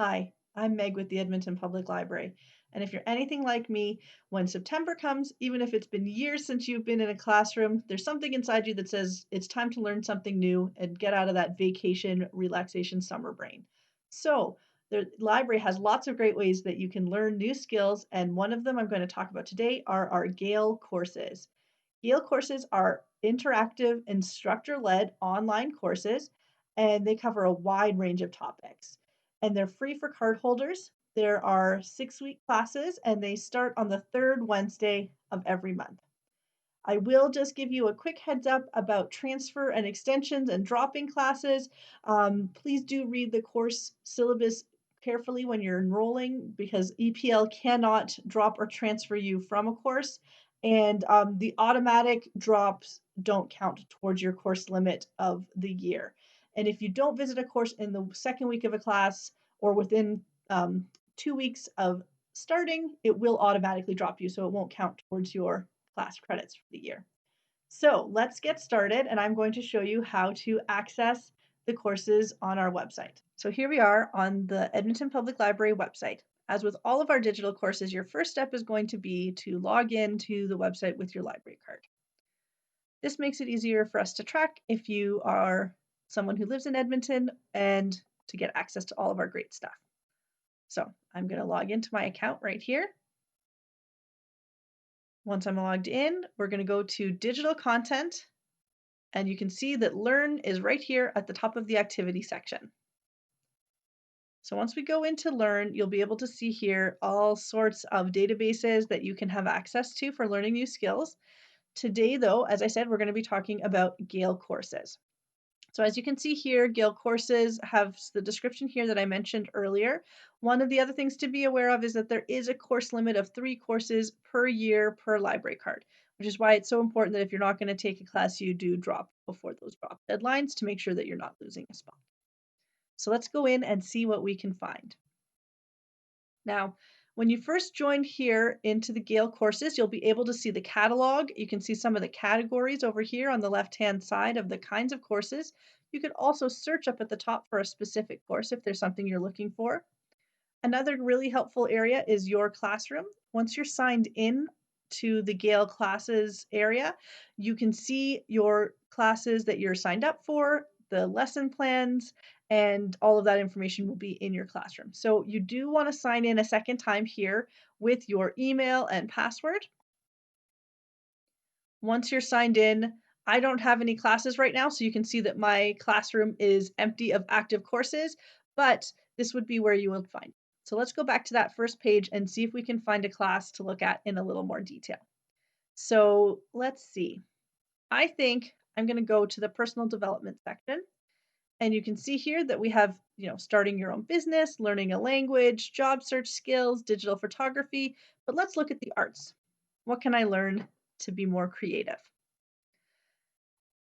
Hi, I'm Meg with the Edmonton Public Library. And if you're anything like me, when September comes, even if it's been years since you've been in a classroom, there's something inside you that says it's time to learn something new and get out of that vacation, relaxation, summer brain. So, the library has lots of great ways that you can learn new skills, and one of them I'm going to talk about today are our Gale courses. Gale courses are interactive, instructor led online courses, and they cover a wide range of topics. And they're free for card holders. There are 6 week classes, and they start on the third Wednesday of every month. I will just give you a quick heads up about transfer and extensions and dropping classes. Please do read the course syllabus carefully when you're enrolling because EPL cannot drop or transfer you from a course. And the automatic drops don't count towards your course limit of the year. And if you don't visit a course in the second week of a class or within 2 weeks of starting, it will automatically drop you. So it won't count towards your class credits for the year. So let's get started, and I'm going to show you how to access the courses on our website. So here we are on the Edmonton Public Library website. As with all of our digital courses, your first step is going to be to log in to the website with your library card. This makes it easier for us to track if you are someone who lives in Edmonton and to get access to all of our great stuff. So I'm going to log into my account right here. Once I'm logged in, we're going to go to digital content, and you can see that learn is right here at the top of the activity section. So once we go into learn, you'll be able to see here all sorts of databases that you can have access to for learning new skills. Today, though, as I said, we're going to be talking about Gale courses. So as you can see here, Gale courses have the description here that I mentioned earlier. One of the other things to be aware of is that there is a course limit of 3 courses per year per library card, which is why it's so important that if you're not going to take a class, you do drop before those drop deadlines to make sure that you're not losing a spot. So let's go in and see what we can find. Now, when you first join here into the Gale courses, you'll be able to see the catalog. You can see some of the categories over here on the left-hand side of the kinds of courses. You can also search up at the top for a specific course if there's something you're looking for. Another really helpful area is your classroom. Once you're signed in to the Gale classes area, you can see your classes that you're signed up for, the lesson plans, and all of that information will be in your classroom. So you do want to sign in a second time here with your email and password. Once you're signed in, I don't have any classes right now, so you can see that my classroom is empty of active courses, but this would be where you will find it. So let's go back to that first page and see if we can find a class to look at in a little more detail. So let's see. I think I'm going to go to the personal development section. And you can see here that we have, starting your own business, learning a language, job search skills, digital photography. But let's look at the arts. What can I learn to be more creative?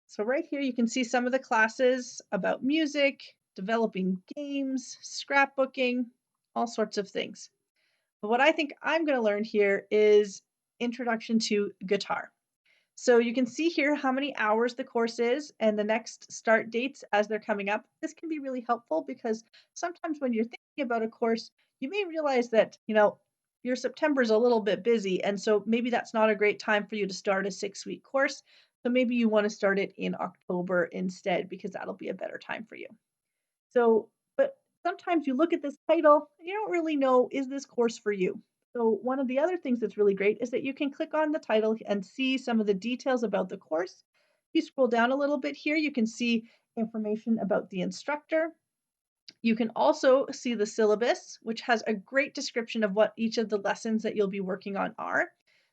So right here, you can see some of the classes about music, developing games, scrapbooking, all sorts of things. But what I think I'm going to learn here is introduction to guitar. So you can see here how many hours the course is and the next start dates as they're coming up. This can be really helpful because sometimes when you're thinking about a course, you may realize that, your September is a little bit busy. And so maybe that's not a great time for you to start a 6 week course. So maybe you want to start it in October instead because that'll be a better time for you. So, but sometimes you look at this title and you don't really know, is this course for you? So one of the other things that's really great is that you can click on the title and see some of the details about the course. If you scroll down a little bit here, you can see information about the instructor. You can also see the syllabus, which has a great description of what each of the lessons that you'll be working on are.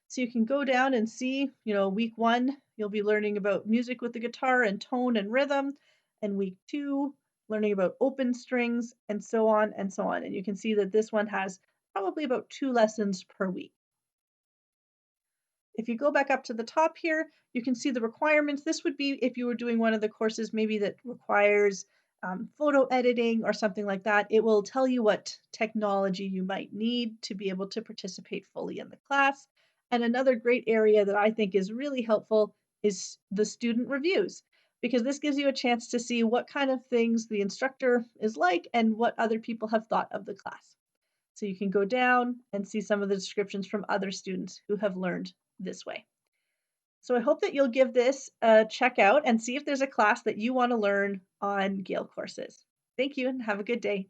So you can go down and see, week 1, you'll be learning about music with the guitar and tone and rhythm. And week 2, learning about open strings and so on and so on. And you can see that this one has probably about 2 lessons per week. If you go back up to the top here, you can see the requirements. This would be if you were doing one of the courses maybe that requires photo editing or something like that. It will tell you what technology you might need to be able to participate fully in the class. And another great area that I think is really helpful is the student reviews. because this gives you a chance to see what kind of things the instructor is like and what other people have thought of the class. So you can go down and see some of the descriptions from other students who have learned this way. So I hope that you'll give this a check out and see if there's a class that you want to learn on Gale Courses. Thank you and have a good day.